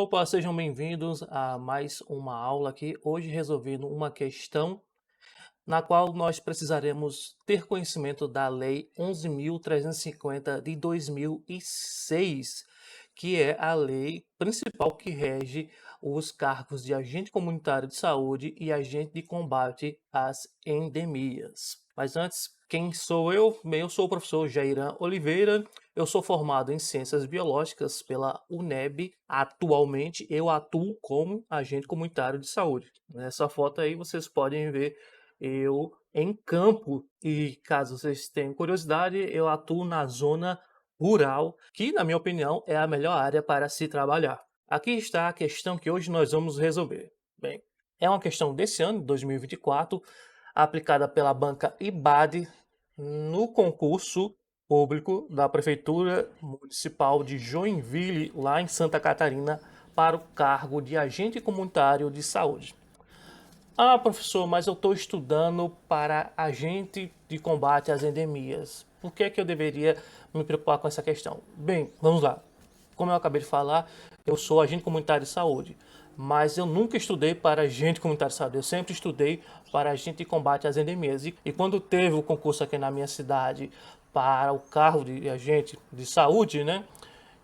Opa, sejam bem-vindos a mais uma aula aqui. Hoje resolvendo uma questão na qual nós precisaremos ter conhecimento da Lei 11.350 de 2006, que é a lei principal que rege os cargos de agente comunitário de saúde e agente de combate às endemias. Mas antes, quem sou eu? Bem, eu sou o professor Jairan Oliveira. Eu sou formado em Ciências Biológicas pela UNEB. Atualmente, eu atuo como agente comunitário de saúde. Nessa foto aí vocês podem ver eu em campo e, caso vocês tenham curiosidade, eu atuo na zona rural, que, na minha opinião, é a melhor área para se trabalhar. Aqui está a questão que hoje nós vamos resolver. Bem, é uma questão desse ano, 2024, aplicada pela banca IBAD no concurso público da Prefeitura Municipal de Joinville, lá em Santa Catarina, para o cargo de agente comunitário de saúde. Ah, professor, mas eu estou estudando para agente de combate às endemias. Por que é que eu deveria me preocupar com essa questão? Bem, vamos lá. Como eu acabei de falar, eu sou agente comunitário de saúde, mas eu nunca estudei para agente comunitário de saúde. Eu sempre estudei para agente de combate às endemias. E quando teve o concurso aqui na minha cidade para o cargo de agente de saúde, né?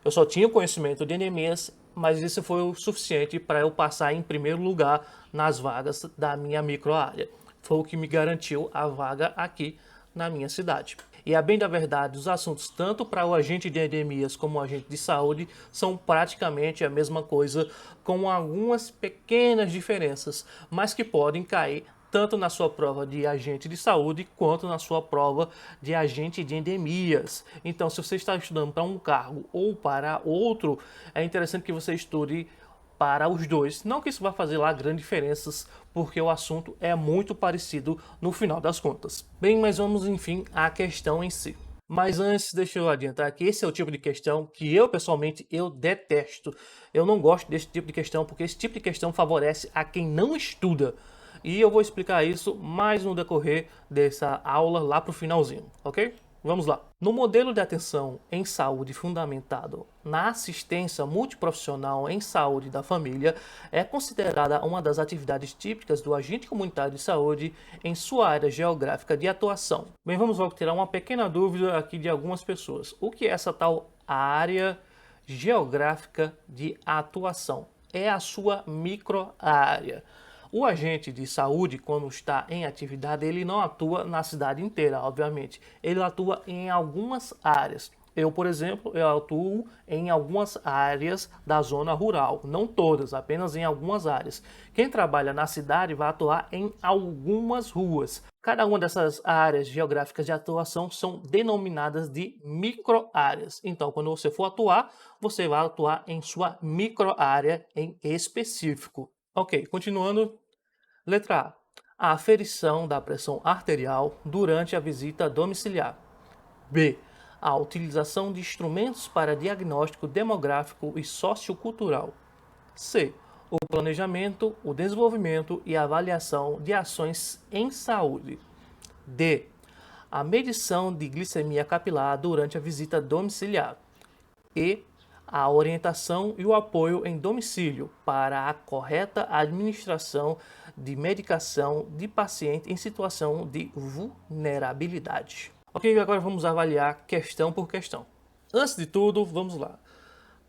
Eu só tinha conhecimento de endemias, mas isso foi o suficiente para eu passar em primeiro lugar nas vagas da minha microárea. Foi o que me garantiu a vaga aqui na minha cidade. E a bem da verdade, os assuntos tanto para o agente de endemias como o agente de saúde são praticamente a mesma coisa, com algumas pequenas diferenças, mas que podem cair tanto na sua prova de agente de saúde quanto na sua prova de agente de endemias. Então, se você está estudando para um cargo ou para outro, é interessante que você estude para os dois. Não que isso vá fazer lá grandes diferenças, porque o assunto é muito parecido no final das contas. Bem, mas vamos enfim à questão em si. Mas antes, deixa eu adiantar que esse é o tipo de questão que eu, pessoalmente, eu detesto. Eu não gosto desse tipo de questão, porque esse tipo de questão favorece a quem não estuda. E eu vou explicar isso mais no decorrer dessa aula lá para o finalzinho, ok? Vamos lá. No modelo de atenção em saúde fundamentado na assistência multiprofissional em saúde da família, é considerada uma das atividades típicas do agente comunitário de saúde em sua área geográfica de atuação. Bem, vamos logo tirar uma pequena dúvida aqui de algumas pessoas. O que é essa tal área geográfica de atuação? É a sua microárea. O agente de saúde, quando está em atividade, ele não atua na cidade inteira, obviamente. Ele atua em algumas áreas. Eu, por exemplo, eu atuo em algumas áreas da zona rural, não todas, apenas em algumas áreas. Quem trabalha na cidade vai atuar em algumas ruas. Cada uma dessas áreas geográficas de atuação são denominadas de microáreas. Então, quando você for atuar, você vai atuar em sua microárea em específico. Ok, continuando. Letra A. A aferição da pressão arterial durante a visita domiciliar. B. A utilização de instrumentos para diagnóstico demográfico e sociocultural. C. O planejamento, o desenvolvimento e a avaliação de ações em saúde. D. A medição de glicemia capilar durante a visita domiciliar. E a orientação e o apoio em domicílio para a correta administração de medicação de paciente em situação de vulnerabilidade. Ok, agora vamos avaliar questão por questão. Antes de tudo, vamos lá.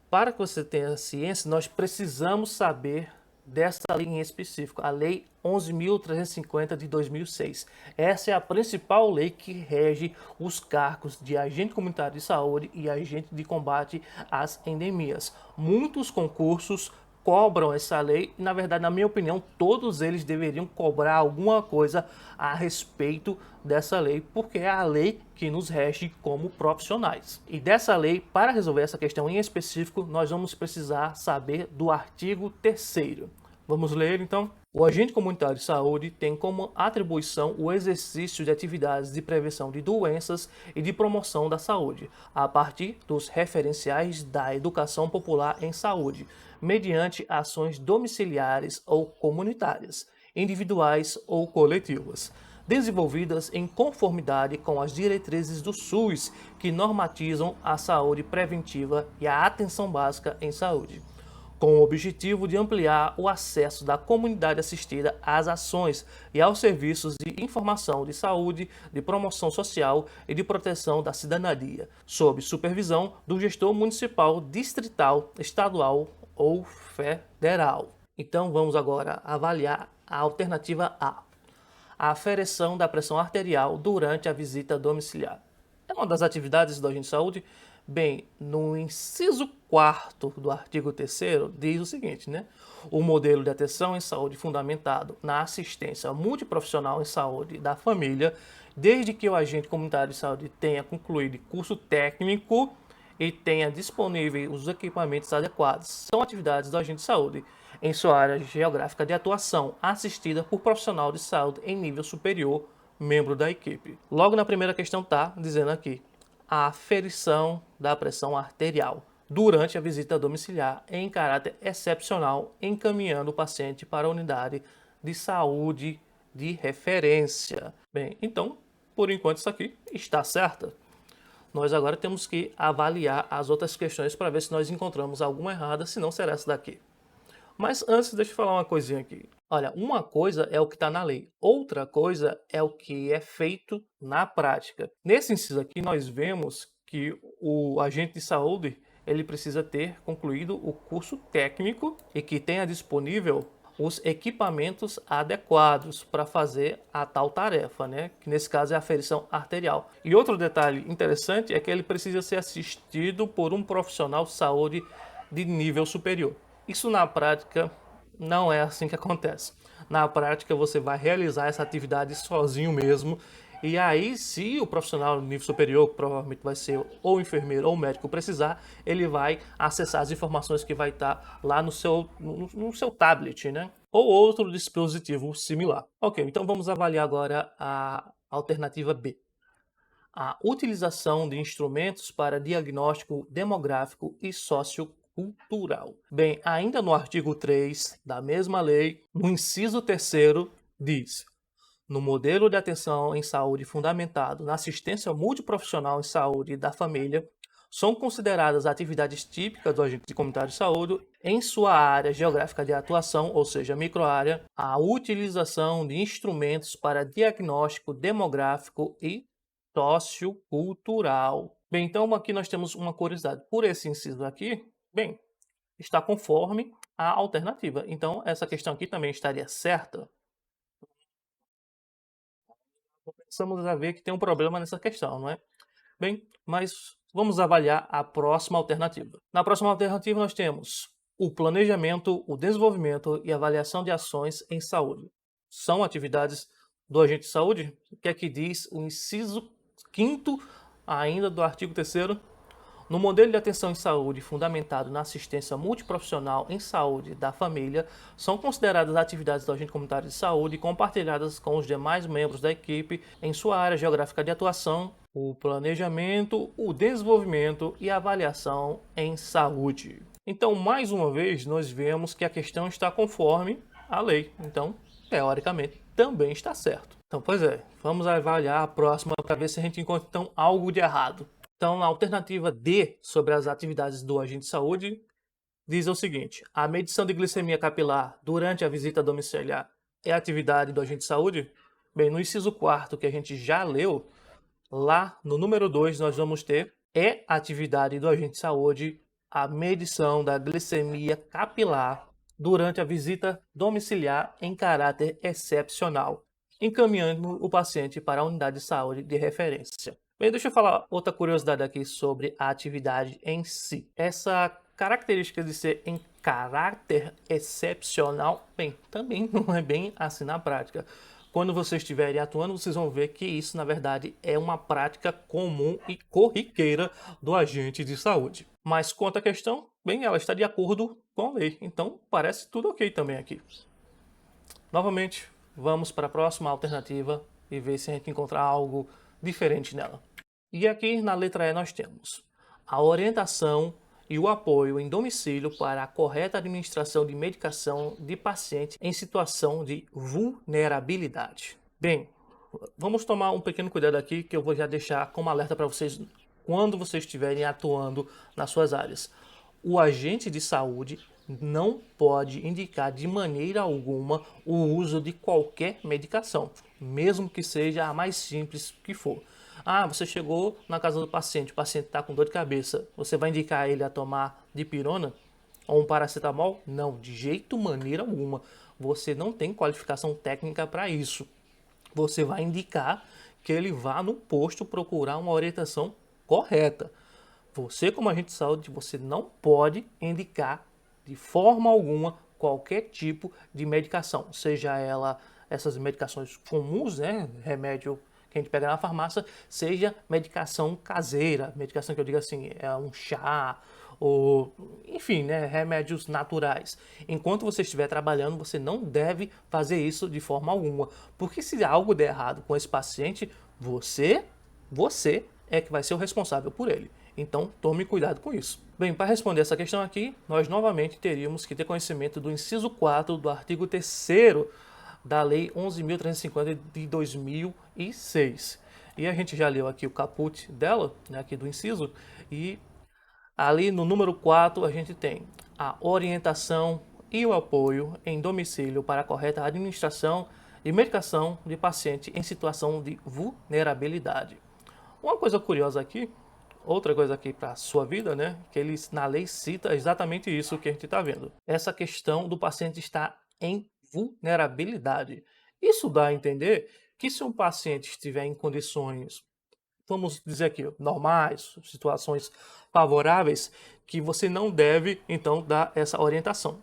Para que você tenha ciência, nós precisamos saber dessa lei em específico, a Lei 11.350 de 2006. Essa é a principal lei que rege os cargos de agente comunitário de saúde e agente de combate às endemias. Muitos concursos cobram essa lei e, na verdade, na minha opinião, todos eles deveriam cobrar alguma coisa a respeito dessa lei, porque é a lei que nos rege como profissionais. E dessa lei, para resolver essa questão em específico, nós vamos precisar saber do artigo 3º. Vamos ler então? O agente comunitário de saúde tem como atribuição o exercício de atividades de prevenção de doenças e de promoção da saúde, a partir dos referenciais da educação popular em saúde, mediante ações domiciliares ou comunitárias, individuais ou coletivas, desenvolvidas em conformidade com as diretrizes do SUS que normatizam a saúde preventiva e a atenção básica em saúde. com o objetivo de ampliar o acesso da comunidade assistida às ações e aos serviços de informação de saúde, de promoção social e de proteção da cidadania, sob supervisão do gestor municipal, distrital, estadual ou federal. Então vamos agora avaliar a alternativa A. A aferição da pressão arterial durante a visita domiciliar. É uma das atividades do agente de saúde. Bem, no inciso 4º do artigo 3º diz o seguinte, né? O modelo de atenção em saúde fundamentado na assistência multiprofissional em saúde da família, desde que o agente comunitário de saúde tenha concluído curso técnico e tenha disponíveis os equipamentos adequados. São atividades do agente de saúde em sua área geográfica de atuação, assistida por profissional de saúde em nível superior, membro da equipe. Logo na primeira questão está dizendo aqui, a aferição da pressão arterial durante a visita domiciliar em caráter excepcional, encaminhando o paciente para a unidade de saúde de referência. Bem, então, por enquanto isso aqui está certo. Nós agora temos que avaliar as outras questões para ver se nós encontramos alguma errada, se não será essa daqui. Mas antes, deixa eu falar uma coisinha aqui. Olha, uma coisa é o que está na lei, outra coisa é o que é feito na prática. Nesse inciso aqui, nós vemos que o agente de saúde ele precisa ter concluído o curso técnico e que tenha disponível os equipamentos adequados para fazer a tal tarefa, né? Que nesse caso é a aferição arterial. E outro detalhe interessante é que ele precisa ser assistido por um profissional de saúde de nível superior. Isso na prática não é assim que acontece. Na prática você vai realizar essa atividade sozinho mesmo. E aí, se o profissional de nível superior, que provavelmente vai ser ou enfermeiro ou médico precisar, ele vai acessar as informações que vai estar lá no seu tablet, né? Ou outro dispositivo similar. Ok, então vamos avaliar agora a alternativa B. A utilização de instrumentos para diagnóstico demográfico e sociocultural. Bem, ainda no artigo 3 da mesma lei, no inciso 3º, diz: no modelo de atenção em saúde fundamentado na assistência multiprofissional em saúde da família, são consideradas atividades típicas do agente comunitário de saúde em sua área geográfica de atuação, ou seja, microárea, a utilização de instrumentos para diagnóstico demográfico e sociocultural. Bem, então aqui nós temos uma curiosidade. Por esse inciso aqui, bem, está conforme a alternativa. Então, essa questão aqui também estaria certa. Começamos a ver que tem um problema nessa questão, não é? Bem, mas vamos avaliar a próxima alternativa. Na próxima alternativa nós temos o planejamento, o desenvolvimento e avaliação de ações em saúde. São atividades do agente de saúde? O que é que diz o inciso 5º ainda do artigo 3º? No modelo de atenção em saúde fundamentado na assistência multiprofissional em saúde da família, são consideradas atividades do agente comunitário de saúde compartilhadas com os demais membros da equipe em sua área geográfica de atuação, o planejamento, o desenvolvimento e a avaliação em saúde. Então, mais uma vez, nós vemos que a questão está conforme a lei. Então, teoricamente, também está certo. Então, pois é, vamos avaliar a próxima para ver se a gente encontra então algo de errado. Então, a alternativa D sobre as atividades do agente de saúde diz o seguinte: a medição de glicemia capilar durante a visita domiciliar é atividade do agente de saúde? Bem, no inciso 4º que a gente já leu, lá no número 2 nós vamos ter é atividade do agente de saúde a medição da glicemia capilar durante a visita domiciliar em caráter excepcional, encaminhando o paciente para a unidade de saúde de referência. Bem, deixa eu falar outra curiosidade aqui sobre a atividade em si. Essa característica de ser em caráter excepcional, bem, também não é bem assim na prática. Quando vocês estiverem atuando, vocês vão ver que isso, na verdade, é uma prática comum e corriqueira do agente de saúde. Mas quanto à questão, bem, ela está de acordo com a lei. Então, parece tudo ok também aqui. Novamente, vamos para a próxima alternativa e ver se a gente encontrar algo diferente nela. E aqui na letra E nós temos a orientação e o apoio em domicílio para a correta administração de medicação de pacientes em situação de vulnerabilidade. Bem, vamos tomar um pequeno cuidado aqui que eu vou já deixar como alerta para vocês quando vocês estiverem atuando nas suas áreas. O agente de saúde não pode indicar de maneira alguma o uso de qualquer medicação, mesmo que seja a mais simples que for. Ah, você chegou na casa do paciente, o paciente está com dor de cabeça, você vai indicar ele a tomar dipirona ou um paracetamol? Não, de jeito maneira alguma. Você não tem qualificação técnica para isso. Você vai indicar que ele vá no posto procurar uma orientação correta. Você, como agente de saúde, você não pode indicar de forma alguma qualquer tipo de medicação, seja ela essas medicações comuns, né, remédio que a gente pega na farmácia, seja medicação caseira, medicação que eu digo assim, é um chá, ou enfim, né, remédios naturais. Enquanto você estiver trabalhando, você não deve fazer isso de forma alguma, porque se algo der errado com esse paciente, você é que vai ser o responsável por ele. Então, tome cuidado com isso. Bem, para responder essa questão aqui, nós novamente teríamos que ter conhecimento do inciso 4 do artigo 3º da Lei 11.350 de 2006. E a gente já leu aqui o caput dela, né, aqui do inciso, e ali no número 4 a gente tem a orientação e o apoio em domicílio para a correta administração e medicação de paciente em situação de vulnerabilidade. Uma coisa curiosa aqui, outra coisa aqui para a sua vida, né? Que eles na lei cita exatamente isso que a gente está vendo. Essa questão do paciente estar em vulnerabilidade. Isso dá a entender que se um paciente estiver em condições, vamos dizer aqui, normais, situações favoráveis, que você não deve, então, dar essa orientação.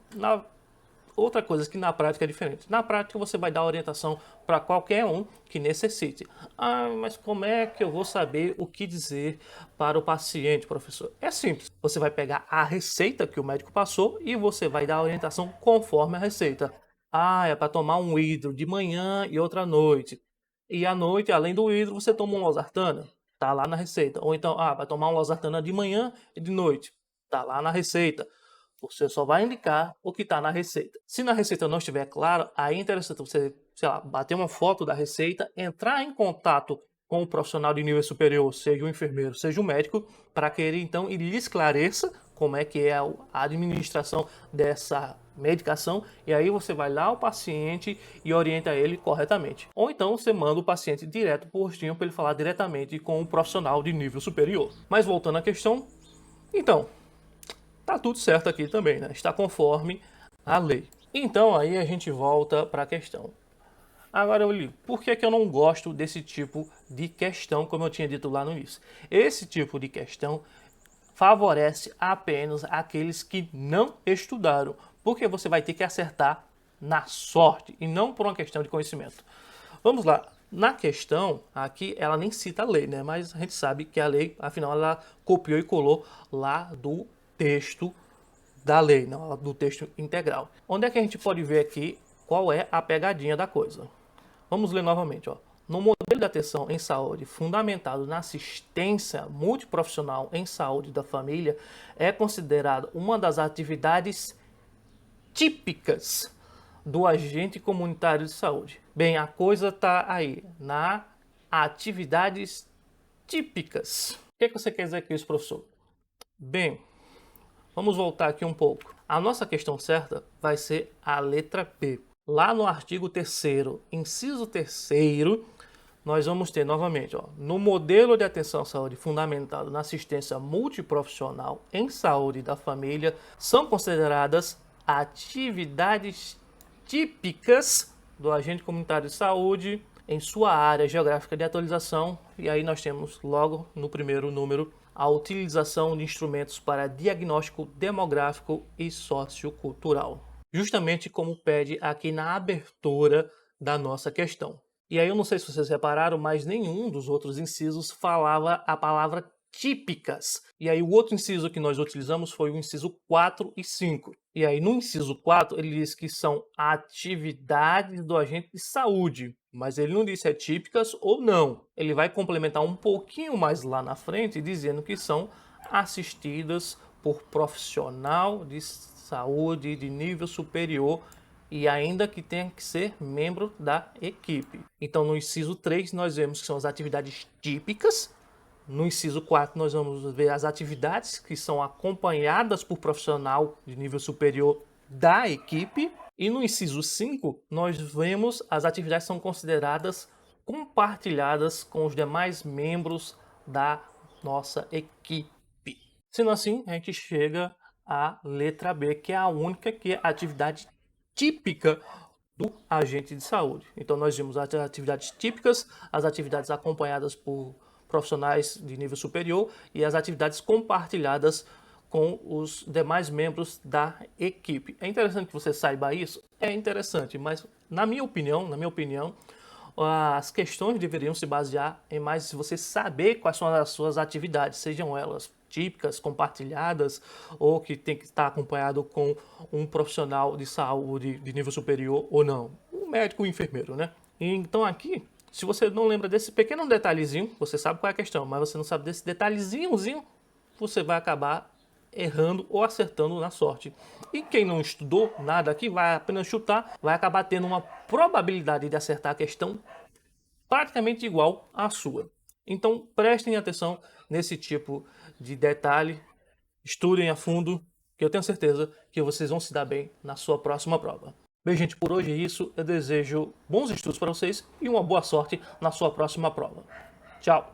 Outra coisa que na prática é diferente. Na prática você vai dar orientação para qualquer um que necessite. Ah, mas como é que eu vou saber o que dizer para o paciente, professor? É simples. Você vai pegar a receita que o médico passou e você vai dar a orientação conforme a receita. Ah, é para tomar um hidro de manhã e outra à noite. E à noite, além do hidro, você toma um losartana. Tá lá na receita. Ou então, vai tomar um losartana de manhã e de noite. Tá lá na receita. Você só vai indicar o que está na receita. Se na receita não estiver claro, aí é interessante você, sei lá, bater uma foto da receita, entrar em contato com o profissional de nível superior, seja o enfermeiro, seja o médico, para que ele então lhe esclareça como é que é a administração dessa medicação, e aí você vai lá ao paciente e orienta ele corretamente. Ou então você manda o paciente direto para o postinho para ele falar diretamente com o profissional de nível superior. Mas voltando à questão, então, tá tudo certo aqui também, né? Está conforme a lei. Então aí a gente volta para a questão. Agora eu ligo, por que eu não gosto desse tipo de questão, como eu tinha dito lá no início? Esse tipo de questão favorece apenas aqueles que não estudaram, porque você vai ter que acertar na sorte e não por uma questão de conhecimento. Vamos lá. Na questão, aqui ela nem cita a lei, né? Mas a gente sabe que a lei, afinal, ela copiou e colou lá do texto da lei, não, do texto integral. Onde é que a gente pode ver aqui qual é a pegadinha da coisa? Vamos ler novamente, ó. No modelo de atenção em saúde fundamentado na assistência multiprofissional em saúde da família, é considerado uma das atividades típicas do agente comunitário de saúde. Bem, a coisa está aí, na atividades típicas. O que você quer dizer com isso, professor? Bem, vamos voltar aqui um pouco. A nossa questão certa vai ser a letra B. Lá no artigo 3º, inciso 3º, nós vamos ter novamente, ó, no modelo de atenção à saúde fundamentado na assistência multiprofissional em saúde da família, são consideradas atividades típicas do agente comunitário de saúde em sua área geográfica de atualização. E aí nós temos logo no primeiro número a utilização de instrumentos para diagnóstico demográfico e sociocultural, justamente como pede aqui na abertura da nossa questão. E aí eu não sei se vocês repararam, mas nenhum dos outros incisos falava a palavra típicas. E aí o outro inciso que nós utilizamos foi o inciso 4 e 5. E aí no inciso 4 ele diz que são atividades do agente de saúde, mas ele não disse é típicas ou não. Ele vai complementar um pouquinho mais lá na frente dizendo que são assistidas por profissional de saúde de nível superior e ainda que tenha que ser membro da equipe. Então, no inciso 3, nós vemos que são as atividades típicas No inciso 4, nós vamos ver as atividades que são acompanhadas por profissional de nível superior da equipe. E no inciso 5, nós vemos as atividades que são consideradas compartilhadas com os demais membros da nossa equipe. Sendo assim, a gente chega à letra B, que é a única que é a atividade típica do agente de saúde. Então nós vimos as atividades típicas, as atividades acompanhadas por profissionais de nível superior e as atividades compartilhadas com os demais membros da equipe. É interessante que você saiba isso? É interessante, mas na minha opinião, as questões deveriam se basear em mais se você saber quais são as suas atividades, sejam elas típicas, compartilhadas, ou que tem que estar acompanhado com um profissional de saúde de nível superior ou não. Um médico, um enfermeiro, né? Então aqui, se você não lembra desse pequeno detalhezinho, você sabe qual é a questão, mas você não sabe desse detalhezinhozinho, você vai acabar errando ou acertando na sorte. E quem não estudou nada aqui, vai apenas chutar, vai acabar tendo uma probabilidade de acertar a questão praticamente igual à sua. Então prestem atenção nesse tipo de detalhe, estudem a fundo, que eu tenho certeza que vocês vão se dar bem na sua próxima prova. Bem, gente, por hoje é isso. Eu desejo bons estudos para vocês e uma boa sorte na sua próxima prova. Tchau!